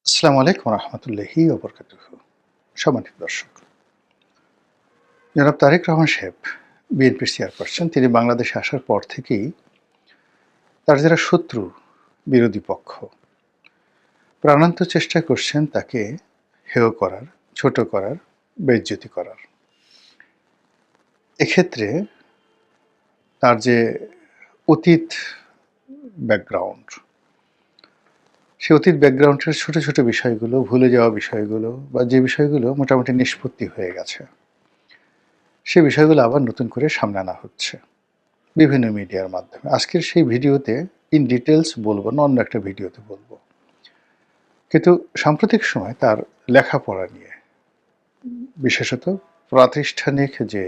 আসসালামু আলাইকুম রহমতুল্লাহি ওবরকাতুহু। সম্মানিত দর্শক, জনাব তারেক রহমান সাহেব বিএনপির চেয়ারপারসন। তিনি বাংলাদেশে আসার পর থেকেই তার যারা শত্রু, বিরোধী পক্ষ প্রাণান্ত চেষ্টা করছেন তাকে হেয় করার, ছোট করার, বেইজ্জতি করার। এক্ষেত্রে তার যে অতীত ব্যাকগ্রাউন্ড, সে অতীত ব্যাকগ্রাউন্ডের ছোট ছোট বিষয়গুলো, ভুলে যাওয়া বিষয়গুলো বা যে বিষয়গুলো মোটামুটি নিষ্পত্তি হয়ে গেছে, সে বিষয়গুলো আবার নতুন করে সামনে আনা হচ্ছে বিভিন্ন মিডিয়ার মাধ্যমে। আজকের সেই ভিডিওতে ইন ডিটেলস বলবো না, অন্য একটা ভিডিওতে বলবো। কিন্তু সাম্প্রতিক সময় তার লেখাপড়া নিয়ে, বিশেষত প্রাতিষ্ঠানিক যে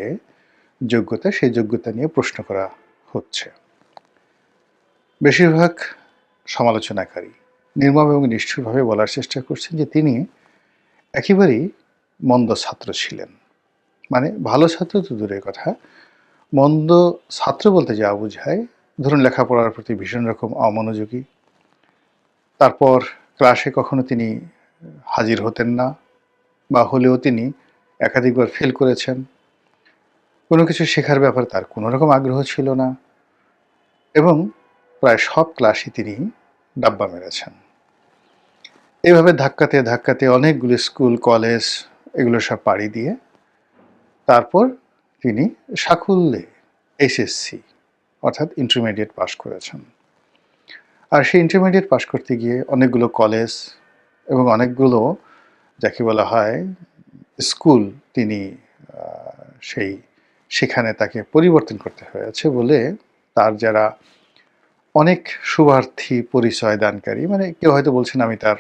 যোগ্যতা, সেই যোগ্যতা নিয়ে প্রশ্ন করা হচ্ছে। বেশিরভাগ সমালোচনাকারী নির্মম এবং নিষ্ঠুরভাবে বলার চেষ্টা করছেন যে তিনি একেবারেই মন্দ ছাত্র ছিলেন। মানে ভালো ছাত্র তো দূরের কথা, মন্দ ছাত্র বলতে যা বোঝায়, ধরুন লেখাপড়ার প্রতি ভীষণ রকম অমনোযোগী, তারপর ক্লাসে কখনো তিনি হাজির হতেন না, বা হলেও তিনি একাধিকবার ফেল করেছেন, কোনো কিছু শেখার ব্যাপারে তার কোনো রকম আগ্রহ ছিল না, এবং প্রায় সব ক্লাসই তিনি ডাব্বা মেরেছেন। এইভাবে ধাক্কাতে ধাক্কাতে অনেকগুলো স্কুল, কলেজ এগুলো সব পাড়ি দিয়ে তারপর তিনি সাকুল্যে এইচএসসি অর্থাৎ ইন্টারমিডিয়েট পাশ করেছেন। আর সেই ইন্টারমিডিয়েট পাশ করতে গিয়ে অনেকগুলো কলেজ এবং অনেকগুলো যাকে বলা হয় স্কুল তিনি সেখানে তাকে পরিবর্তন করতে হয়েছে বলে তার যারা অনেক শুভার্থী পরিচয় দানকারী, মানে কেউ হয়তো বলছেন আমি তার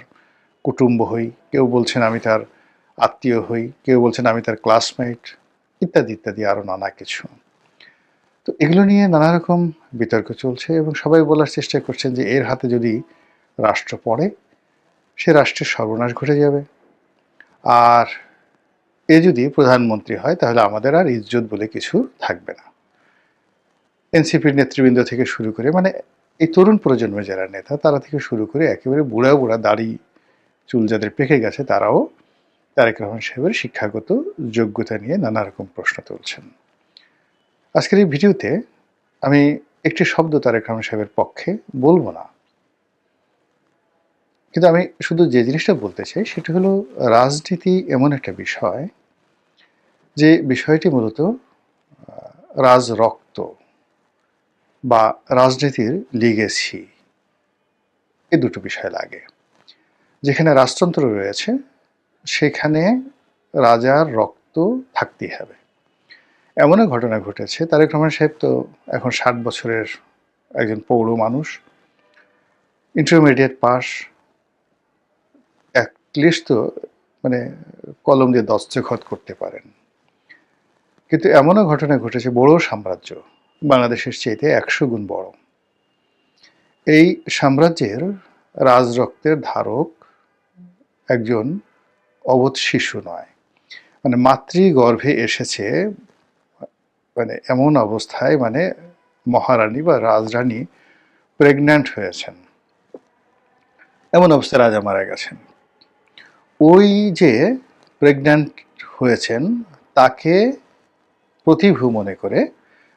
কুটুম্ব হই, কেউ বলছেন আমি তার আত্মীয় হই, কেউ বলছেন আমি তার ক্লাসমেট, ইত্যাদি ইত্যাদি আরও নানা কিছু। তো এগুলো নিয়ে নানা রকম বিতর্ক চলছে এবং সবাই বলার চেষ্টা করছেন যে এর হাতে যদি রাষ্ট্র পড়ে, সে রাষ্ট্রের সর্বনাশ ঘটে যাবে, আর এ যদি প্রধানমন্ত্রী হয় তাহলে আমাদের আর ইজ্জত বলে কিছু থাকবে না। এনসিপির নেতৃবৃন্দ থেকে শুরু করে, মানে এই তরুণ প্রজন্মের যারা নেতা তারা থেকে শুরু করে একেবারে বুড়া বুড়া দাড়ি চুল যাদের পেকে গেছে, তারাও তারেক রহমান সাহেবের শিক্ষাগত যোগ্যতা নিয়ে নানা রকম প্রশ্ন তুলছেন। আজকের এই ভিডিওতে আমি একটি শব্দ তারেক রহমান সাহেবের পক্ষে বলবো না, কিন্তু আমি শুধু যে জিনিসটা বলতে চাই সেটা হলো রাজনীতি এমন একটা বিষয়, যে বিষয়টি মূলত রাজরক্ত বা রাজনীতির লিগেসি, এই দুটো বিষয় লাগে। যেখানে রাজতন্ত্র রয়েছে সেখানে রাজার রক্ত থাকতেই হবে। এমনও ঘটনা ঘটেছে, তারেক রহমান সাহেব তো এখন 60 বছরের একজন পৌর মানুষ, ইন্টারমিডিয়েট পাস, অ্যাটলিস্ট তো মানে কলম দিয়ে দস্তখত করতে পারেন। কিন্তু এমনও ঘটনা ঘটেছে, বড় সাম্রাজ্য, বাংলাদেশের চাইতে 100 গুণ বড়, এই সাম্রাজ্যের রাজরক্তের ধারক একজন অবোধ শিশু নয়, মানে মাতৃগর্ভে এসেছে, মানে এমন অবস্থায়, মানে মহারানী বা রাজরানী প্রেগন্যান্ট হয়েছেন, এমন অবস্থায় রাজা মারা গেছেন। ওই যে প্রেগন্যান্ট হয়েছেন তাকে প্রতিভূ মনে করে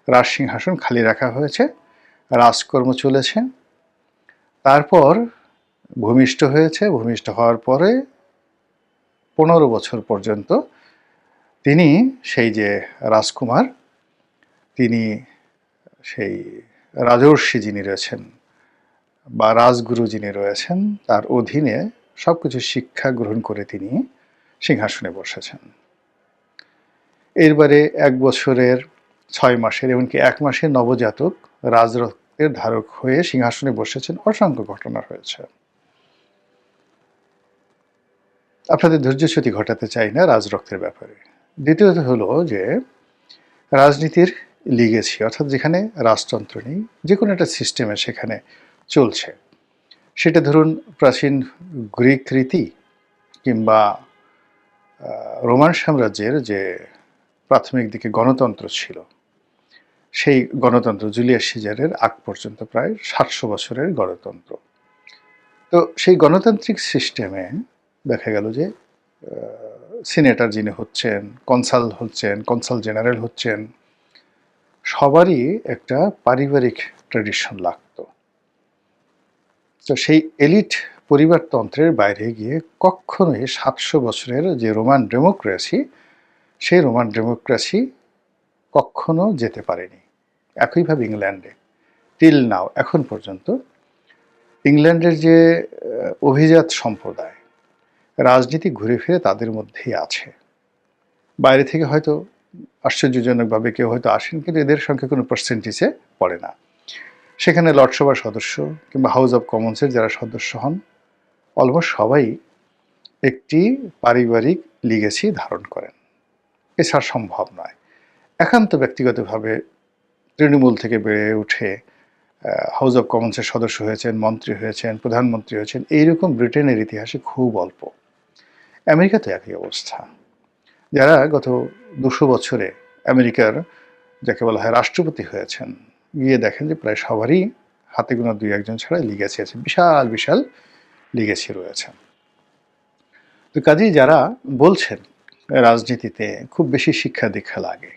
রাজসিংহাসন খালি রাখা হয়েছে, রাজকর্ম চলেছে। তারপর ভূমিষ্ঠ হয়েছে, ভূমিষ্ঠ হওয়ার পরে 15 বছর পর্যন্ত তিনি সেই যে রাজকুমার, তিনি সেই রাজর্ষি যিনি রয়েছেন বা রাজগুরু যিনি রয়েছেন তার অধীনে সব কিছু শিক্ষা গ্রহণ করে তিনি সিংহাসনে বসেছেন। এরবারে 1 বছরের 6 মাসের এমনকি 1 মাসের নবজাতক রাজরক্তের ধারক হয়ে সিংহাসনে বসেছেন। অসংখ্য ঘটনা হয়েছে। আপনাদের ধৈর্যচ্যুতি ঘটাতে চাই না রাজরক্তের ব্যাপারে। দ্বিতীয়ত হলো যে রাজনীতির লিগেসি, অর্থাৎ যেখানে রাজতন্ত্র নেই, যে কোনো একটা সিস্টেমে সেখানে চলছে, সেটা ধরুন প্রাচীন গ্রিক রীতি কিংবা রোমান সাম্রাজ্যের যে প্রাথমিক দিকে গণতন্ত্র ছিল, সেই গণতন্ত্র জুলিয়াস সিজারের আগ পর্যন্ত প্রায় 700 বছরের গণতন্ত্র। তো সেই গণতান্ত্রিক সিস্টেমে দেখা গেল যে সিনেটর যিনি হচ্ছেন, কনসাল জেনারেল হচ্ছেন, সবারই একটা পারিবারিক ট্র্যাডিশন লাগতো। তো সেই এলিট পরিবারতন্ত্রের বাইরে গিয়ে কখনোই ৭০০ বছরের যে রোমান ডেমোক্রেসি, সেই রোমান ডেমোক্রেসি কখনো যেতে পারেনি। একইভাবে ইংল্যান্ডে টিল নাও, এখন পর্যন্ত ইংল্যান্ডের যে অভিজাত সম্প্রদায়, রাজনীতি ঘুরে ফিরে তাদের মধ্যেই আছে। বাইরে থেকে হয়তো আশ্চর্যজনকভাবে কেউ হয়তো আসেন, কিন্তু এদের সংখ্যা কোনো পার্সেন্টেজে পড়ে না। সেখানে লর্ডসভার সদস্য কিংবা হাউস অব কমন্সের যারা সদস্য হন, অলমোস্ট সবাই একটি পারিবারিক লিগেসি ধারণ করেন। এছাড়া সম্ভব নয়। একান্ত ব্যক্তিগতভাবে তৃণমূল থেকে বেড়ে উঠে হাউস অব কমন্সের সদস্য হয়েছেন, মন্ত্রী হয়েছেন, প্রধানমন্ত্রী হয়েছেন, এইরকম ব্রিটেনের ইতিহাসে খুব অল্প। আমেরিকাতে একই অবস্থা। যারা গত ২০০ বছরে আমেরিকার যাকে বলা হয় রাষ্ট্রপতি হয়েছেন, গিয়ে দেখেন যে প্রায় সবারই হাতে গোনা ২-১ ছাড়া লিগেসি আছে, বিশাল বিশাল লিগেসি রয়েছে। তো কাজেই যারা বলছেন রাজনীতিতে খুব বেশি শিক্ষা দীক্ষা লাগে,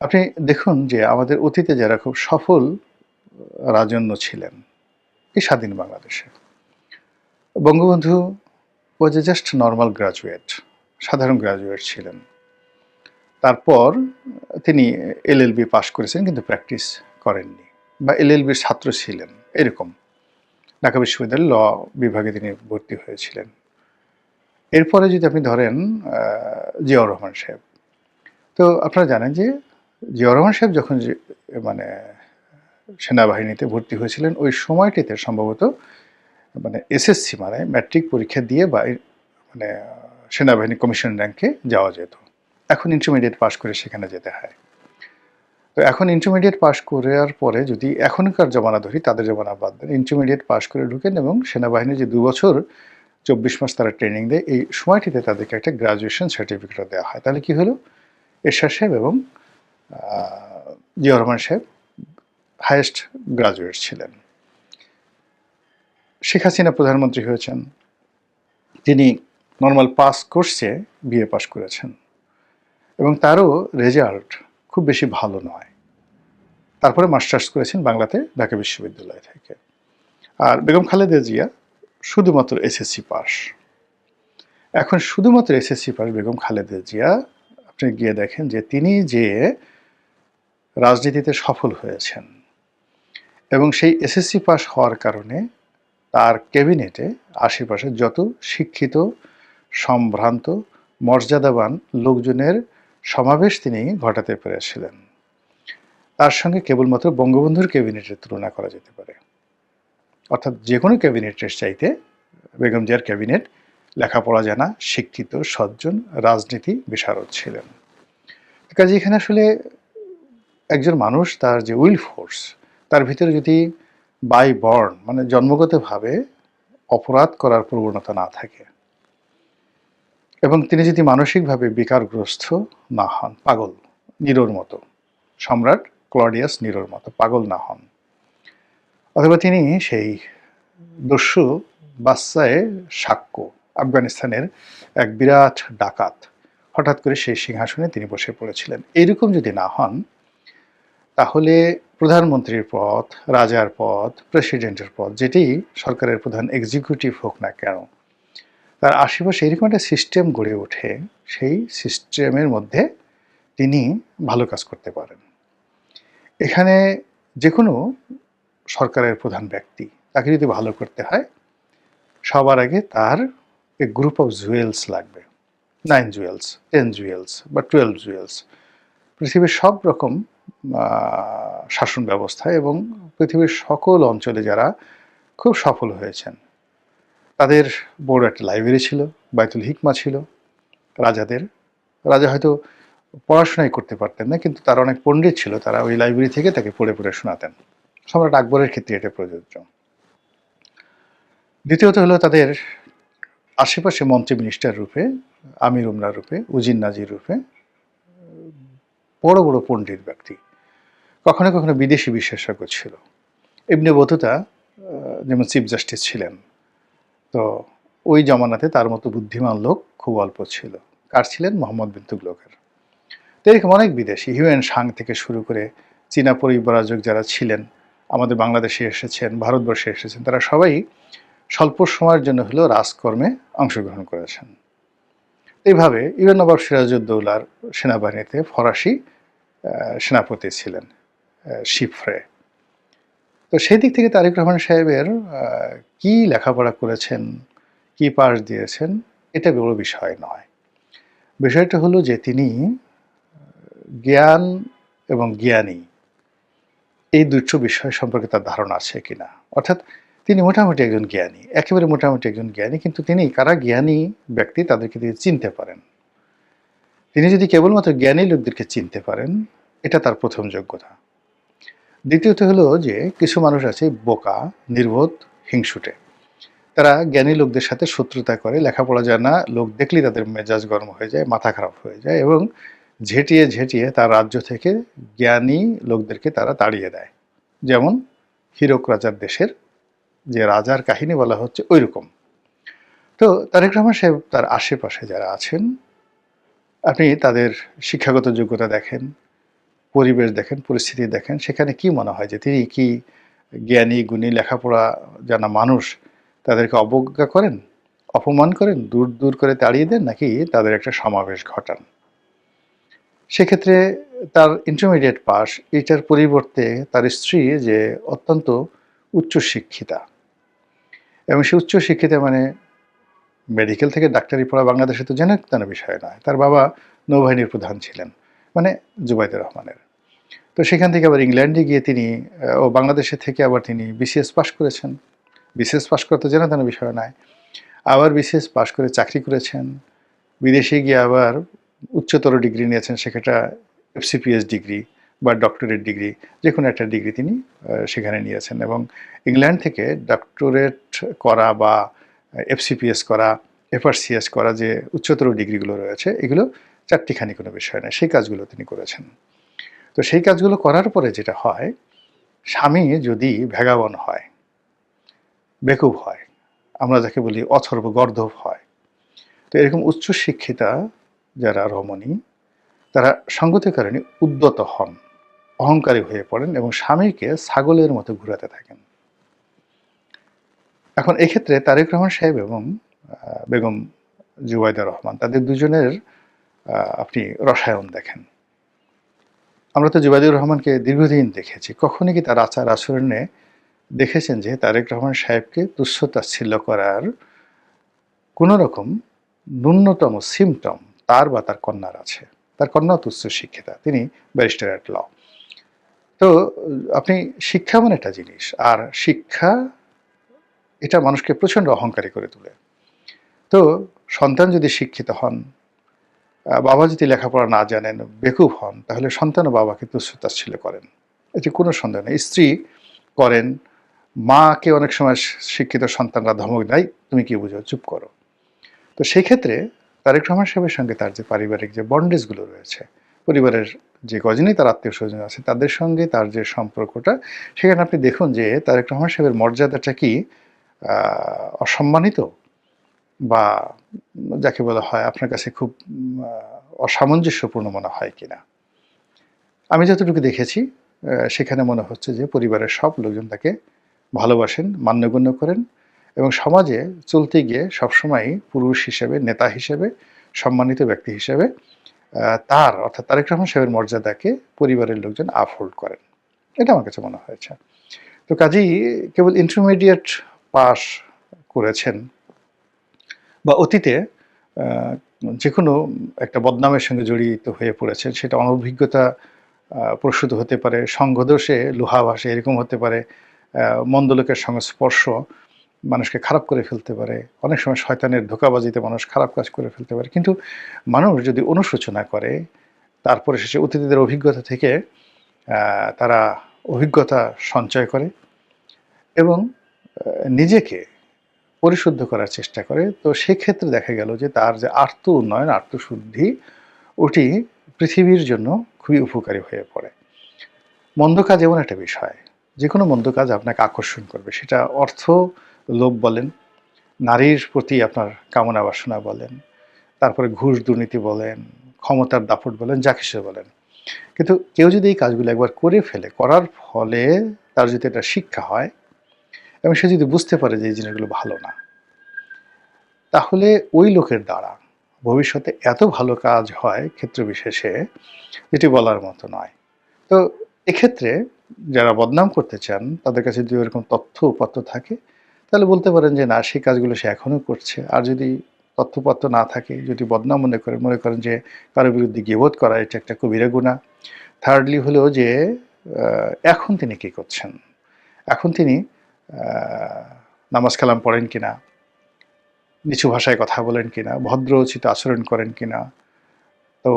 আপনি দেখুন যে আমাদের অতীতে যারা খুব সফল রাজন্য ছিলেন এই স্বাধীন বাংলাদেশে, বঙ্গবন্ধু ওয়াজ এ জাস্ট নর্মাল গ্রাজুয়েট, সাধারণ গ্রাজুয়েট ছিলেন। তারপর তিনি এলএলবি পাশ করেছেন কিন্তু প্র্যাকটিস করেননি, বা এলএলবির ছাত্র ছিলেন, এরকম ঢাকা বিশ্ববিদ্যালয়ের ল বিভাগে তিনি ভর্তি হয়েছিলেন। এরপরে যদি আপনি ধরেন জিয়াউর রহমান সাহেব, তো আপনারা জানেন যে জিয়াউর রহমান সাহেব যখন মানে সেনাবাহিনীতে ভর্তি হয়েছিলেন, ওই সময়টিতে সম্ভবত মানে এসএসসি মানে ম্যাট্রিক পরীক্ষা দিয়ে বা মানে সেনাবাহিনী কমিশন র্যাঙ্কে যাওয়া যেত। এখন ইন্টারমিডিয়েট পাশ করে সেখানে যেতে হয়। তো এখন ইন্টারমিডিয়েট পাশ করার পরে যদি এখনকার জমানা ধরি, তাদের জমানা বাদ দেন, ইন্টারমিডিয়েট পাশ করে ঢুকেন এবং সেনাবাহিনীর যে ২ বছর ২৪ মাস তারা ট্রেনিং দেয়, এই সময়টিতে তাদেরকে একটা গ্রাজুয়েশন সার্টিফিকেট দেওয়া হয়। তাহলে কি হলো, এরশাদ সাহেব এবং জিয়াউর রহমান সাহেব হায়েস্ট গ্রাজুয়েট ছিলেন। শেখ হাসিনা প্রধানমন্ত্রী হয়েছেন, তিনি নর্মাল পাস কোর্সে বিএ পাস করেছেন এবং তারও রেজাল্ট খুব বেশি ভালো নয়। তারপরে মাস্টার্স করেছেন বাংলাতে ঢাকা বিশ্ববিদ্যালয় থেকে। আর বেগম খালেদা জিয়া শুধুমাত্র এসএসসি পাস। এখন শুধুমাত্র এসএসসি পাস বেগম খালেদা জিয়া, আপনি গিয়ে দেখেন যে তিনি যে রাজনীতিতে সফল হয়েছেন এবং সেই এসএসসি পাস হওয়ার কারণে তার ক্যাবিনেটে আশেপাশে যত শিক্ষিত, সম্ভ্রান্ত, মর্যাদাবান লোকজনের সমাবেশ তিনি ঘটাতে পেরেছিলেন, তার সঙ্গে কেবলমাত্র বঙ্গবন্ধুর ক্যাবিনেটের তুলনা করা যেতে পারে। অর্থাৎ যে কোনো ক্যাবিনেটের চাইতে বেগম জিয়ার ক্যাবিনেট লেখাপড়া জানা, শিক্ষিত, সজ্জন, রাজনীতি বিশারদ ছিলেন। কাজে এখানে আসলে একজন মানুষ তার যে উইল ফোর্স, তার ভিতরে যদি বাই বর্ন মানে জন্মগতভাবে অপরাধ করার প্রবণতা না থাকে এবং তিনি যদি মানসিকভাবে বিকারগ্রস্ত না হন, পাগল নিরোর মতো, সম্রাট ক্লডিয়াস নিরোর মতো পাগল না হন, অথবা তিনি সেই দস্যু বাদশায়ে সাক্ষ্য, আফগানিস্তানের এক বিরাট ডাকাত, হঠাৎ করে সেই সিংহাসনে তিনি বসে পড়েছিলেন, এইরকম যদি না হন, তাহলে প্রধানমন্ত্রীর পদ, রাজার পদ, প্রেসিডেন্টের পদ, যেটি সরকারের প্রধান এক্সিকিউটিভ হোক না কেন, তার আশেপাশে এরকম একটা সিস্টেম গড়ে ওঠে, সেই সিস্টেমের মধ্যে তিনি ভালো কাজ করতে পারেন। এখানে যে কোনো সরকারের প্রধান ব্যক্তি, তাকে যদি ভালো করতে হয়, সবার আগে তার এ গ্রুপ অফ জুয়েলস লাগবে, 9 জুয়েলস, 10 জুয়েলস বা 12 জুয়েলস। পৃথিবীর সব রকম শাসন ব্যবস্থা এবং পৃথিবীর সকল অঞ্চলে যারা খুব সফল হয়েছেন, তাদের বড় একটা লাইব্রেরি ছিল, বায়তুল হিকমা ছিল রাজাদের। রাজা হয়তো পড়াশোনাই করতে পারতেন না, কিন্তু তার অনেক পণ্ডিত ছিল, তারা ওই লাইব্রেরি থেকে তাকে পড়ে পড়ে শোনাতেন। সম্রাট আকবরের ক্ষেত্রে এটা প্রযোজ্য। দ্বিতীয়ত হলো তাদের আশেপাশে মন্ত্রী মিনিস্টার রূপে, আমির উমরা রূপে, উজির নাজির রূপে বড় বড় পণ্ডিত ব্যক্তি, কখনো কখনো বিদেশি বিশেষজ্ঞ ছিল। ইবনে বতুতা যেমন চিফ জাস্টিস ছিলেন, তো ওই জমানাতে তার মতো বুদ্ধিমান লোক খুব অল্প ছিল। কার ছিলেন? মোহাম্মদ বিন তুগলকের। তো এরকম অনেক বিদেশি হিউয়েন সাং থেকে শুরু করে চীনা পরিব্রাজক যারা ছিলেন, আমাদের বাংলাদেশে এসেছেন, ভারতবর্ষে এসেছেন, তারা সবাই স্বল্প সময়ের জন্য হলেও রাজকর্মে অংশগ্রহণ করেছেন। এইভাবে ইউএন নবাব সিরাজউদ্দৌলার সেনাবাহিনীতে ফরাসি সেনাপতি ছিলেন, শিফরে। তো সেই দিক থেকে তারেক রহমান সাহেবের কি লেখাপড়া করেছেন, কি পাস দিয়েছেন, এটা বড় বিষয় নয়। বিষয়টা হলো যে তিনি জ্ঞান এবং জ্ঞানী এই দুটো বিষয় সম্পর্কে তার ধারণা আছে কিনা। অর্থাৎ তিনি মোটামুটি একজন জ্ঞানী, একেবারে মোটামুটি একজন জ্ঞানী, কিন্তু তিনি কারা জ্ঞানী ব্যক্তি তাদেরকে তিনি চিনতে পারেন। তিনি যদি কেবলমাত্র জ্ঞানী লোকদেরকে চিনতে পারেন, এটা তার প্রথম যোগ্যতা। দ্বিতীয়ত হলো যে কিছু মানুষ আছে বোকা, নির্বোধ, হিংসুটে। তারা জ্ঞানী লোকদের সাথে শত্রুতা করে, লেখাপড়া জানা লোক দেখলেই তাদের মেজাজ গরম হয়ে যায়, মাথা খারাপ হয়ে যায় এবং ঝেঁটিয়ে ঝেঁটিয়ে তার রাজ্য থেকে জ্ঞানী লোকদেরকে তারা তাড়িয়ে দেয়। যেমন হীরক রাজার দেশের যে রাজার কাহিনী বলা হচ্ছে ওই রকম। তো তারেক রহমান সাহেব তার আশেপাশে যারা আছেন, আপনি তাদের শিক্ষাগত যোগ্যতা দেখেন, পরিবেশ দেখেন, পরিস্থিতি দেখেন, সেখানে কি মনে হয় যে তিনি কি জ্ঞানী গুণী লেখাপড়া জানা মানুষ তাদেরকে অবজ্ঞা করেন, অপমান করেন, দূর দূর করে তাড়িয়ে দেন, নাকি তাদের একটা সমাবেশ ঘটান? সেক্ষেত্রে তার ইন্টারমিডিয়েট পাস, এটার পরিবর্তে তার স্ত্রী যে অত্যন্ত উচ্চশিক্ষিতা, এবং সে উচ্চশিক্ষিতা মানে মেডিকেল থেকে ডাক্তারি পড়া বাংলাদেশে তো জেনে তেন বিষয় নয়। তার বাবা নৌবাহিনীর প্রধান ছিলেন, মানে জুবাইদুর রহমানের। তো সেখান থেকে আবার ইংল্যান্ডে গিয়ে তিনি বাংলাদেশে থেকে আবার তিনি বিসিএস পাস করেছেন। বিসিএস পাস করতে জেনে তেন বিষয় নয়। আবার বিসিএস পাস করে চাকরি করেছেন। বিদেশে গিয়ে আবার উচ্চতর ডিগ্রি নিয়েছেন, সেটা এফসিপিএস ডিগ্রি বা ডক্টরেট ডিগ্রি, যে কোনো একটা ডিগ্রি তিনি সেখানে নিয়েছেন। এবং ইংল্যান্ড থেকে ডক্টরেট করা বা এফসিপিএস করা, এফআরসিএস করা, যে উচ্চতর ডিগ্রিগুলো রয়েছে, এগুলো চারটিখানি কোনো বিষয় নয়, সেই কাজগুলো তিনি করেছেন। তো সেই কাজগুলো করার পরে যেটা হয়, স্বামী যদি ভেগাবন হয়, বেকুব হয়, আমরা যাকে বলি অথর্ব গর্ধব হয়, তো এরকম উচ্চশিক্ষিতা যারা রমণী, তারা সঙ্গতির কারণে উদ্যত হন, অহংকারী হয়ে পড়েন এবং স্বামীকে ছাগলের মতো ঘুরাতে থাকেন। এখন এক্ষেত্রে তারেক রহমান সাহেব এবং বেগম জুবাইদা রহমান, তাদের দুজনের আপনি রসায়ন দেখেন। আমরা তো জুবাইদুর রহমানকে দীর্ঘদিন দেখেছি, কখনই কি তার আচার আচরণে দেখেছেন যে তারেক রহমান সাহেবকে তুচ্ছ তাচ্ছিল্য করার কোনো রকম ন্যূনতম সিমটম তার বা তার কন্যার আছে? তার কন্যাও তো উচ্চ শিক্ষিতা, তিনি ব্যারিস্টার অ্যাট ল। তো আপনি শিক্ষা এমন একটা জিনিস, আর শিক্ষা এটা মানুষকে প্রচণ্ড অহংকারী করে তোলে। তো সন্তান যদি শিক্ষিত হন, বাবা যদি লেখাপড়া না জানেন, বেকুব হন, তাহলে সন্তানও বাবাকে তুচ্ছ তাচ্ছিল্য করেন, এটি কোনো সন্দেহ নেই। স্ত্রী করেন, মাকে অনেক সময় শিক্ষিত সন্তানরা ধমক দেয়, তুমি কি বুঝো, চুপ করো। তো সেই ক্ষেত্রে তারেক রহমান সাহেবের সঙ্গে তার যে পারিবারিক যে বন্ডেজগুলো রয়েছে, পরিবারের যে কজনই তার আত্মীয় স্বজন আছে তাদের সঙ্গে তার যে সম্পর্কটা, সেখানে আপনি দেখুন যে তারেক রহমান সাহেবের মর্যাদাটা কি অসম্মানিত, বা যাকে বলা হয় আপনার কাছে খুব অসামঞ্জস্যপূর্ণ মনে হয় কিনা। আমি যতটুকু দেখেছি সেখানে মনে হচ্ছে যে পরিবারের সব লোকজন তাকে ভালোবাসেন, মান্যগণ্য করেন এবং সমাজে চলতে গিয়ে সবসময় পুরুষ হিসেবে, নেতা হিসেবে, সম্মানিত ব্যক্তি হিসেবে তার অর্থাৎ তারেক রহমান সাহেবের মর্যাদাকে পরিবারের লোকজন আপহোল্ড করেন। এটা আমার কাছে মনে হয়েছে। তো কাজেই কেবল ইন্টারমিডিয়েট পাস করেছেন বা অতীতে যে কোনো একটা বদনামের সঙ্গে জড়িত হয়ে পড়েছেন, সেটা অনভিজ্ঞতা প্রসূত হতে পারে, সঙ্গদোষে লোহা ভাসে এরকম হতে পারে, মন্দ লোকের সংস্পর্শ মানুষকে খারাপ করে ফেলতে পারে, অনেক সময় শয়তানের ধোঁকাবাজিতে মানুষ খারাপ কাজ করে ফেলতে পারে। কিন্তু মানুষ যদি অনুশোচনা করে, তারপরে শেষে অতিথিদের অভিজ্ঞতা থেকে তারা অভিজ্ঞতা সঞ্চয় করে এবং নিজেকে পরিশুদ্ধ করার চেষ্টা করে, তো সেক্ষেত্রে দেখা গেল যে তার যে আত্ম উন্নয়ন, আত্মশুদ্ধি, ওটি পৃথিবীর জন্য খুবই উপকারী হয়ে পড়ে। মন্দ কাজ এমন একটা বিষয়, যে কোনো মন্দ কাজ আপনাকে আকর্ষণ করবে। সেটা অর্থ লোভ বলেন, নারীর প্রতি আপনার কামনা বাসনা বলেন, তারপরে ঘুষ দুর্নীতি বলেন, ক্ষমতার দাপট বলেন, যা কিছু বলেন। কিন্তু কেউ যদি এই কাজগুলো একবার করে ফেলে, করার ফলে তার যদি এটা শিক্ষা হয় এবং সে যদি বুঝতে পারে যে এই জিনিসগুলো ভালো না, তাহলে ওই লোকের দ্বারা ভবিষ্যতে এত ভালো কাজ হয় ক্ষেত্র বিশেষে, যেটি বলার মতো নয়। তো এক্ষেত্রে যারা বদনাম করতে চান তাদের কাছে যদি ওরকম তথ্য উপাত্ত থাকে, তাহলে বলতে পারেন যে না, সেই কাজগুলো সে এখনো করছে। আর যদি তথ্যপত্র না থাকে, যদি বদনাম মনে করেন যে কারো বিরুদ্ধে গীবত করা এটা একটা কবিরা গুনাহ। থার্ডলি হলো যে এখন তিনি কি করছেন? এখন তিনি নামাজ কালাম পড়েন কিনা, নিচু ভাষায় কথা বলেন কিনা, ভদ্রোচিত আচরণ করেন কিনা, তো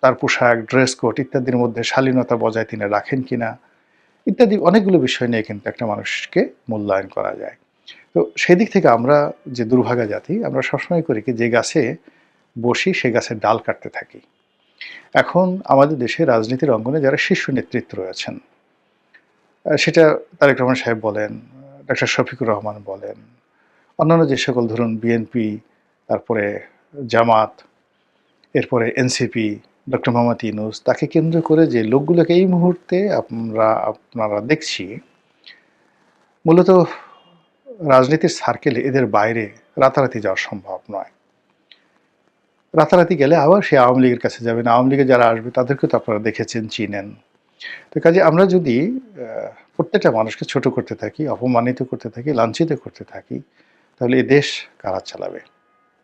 তার পোশাক, ড্রেস কোড ইত্যাদির মধ্যে শালীনতা বজায় তিনি রাখেন কিনা, ইত্যাদি অনেকগুলো বিষয় নিয়ে কিন্তু একটা মানুষকে মূল্যায়ন করা যায়। তো সেদিক থেকে আমরা যে দুর্ভাগা জাতি, আমরা সবসময় করি কি, যে গাছে বসি সে গাছের ডাল কাটতে থাকি। এখন আমাদের দেশে রাজনীতির অঙ্গনে যারা শীর্ষ নেতৃত্ব রয়েছেন, সেটা তারেক রহমান সাহেব বলেন, ডক্টর শফিকুর রহমান বলেন, অন্যান্য যে সকল ধরুন বিএনপি, তারপরে জামাত, এরপরে এনসিপি, ডক্টর মোহাম্মদ ইউনূস, তাকে কেন্দ্র করে যে লোকগুলোকে এই মুহূর্তে আপনারা দেখছি, মূলত রাজনীতির সার্কেলে এদের বাইরে রাতারাতি যাওয়া সম্ভব নয়। রাতারাতি গেলে আবার সে আওয়ামী লীগের কাছে যাবেন, আওয়ামী লীগে যারা আসবে তাদেরকে তো আপনারা দেখেছেন, চিনেন। তো কাজে আমরা যদি প্রত্যেকটা মানুষকে ছোট করতে থাকি, অপমানিত করতে থাকি, লাঞ্ছিত করতে থাকি, তাহলে এই দেশ কারা চালাবে?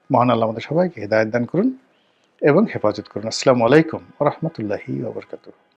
মহান আল্লাহ আমাদের সবাইকে হেদায়েত দান করুন এবং হেফাজত করুন। আসসালামু আলাইকুম ওয়া রাহমাতুল্লাহি ওয়া বারাকাতুহু।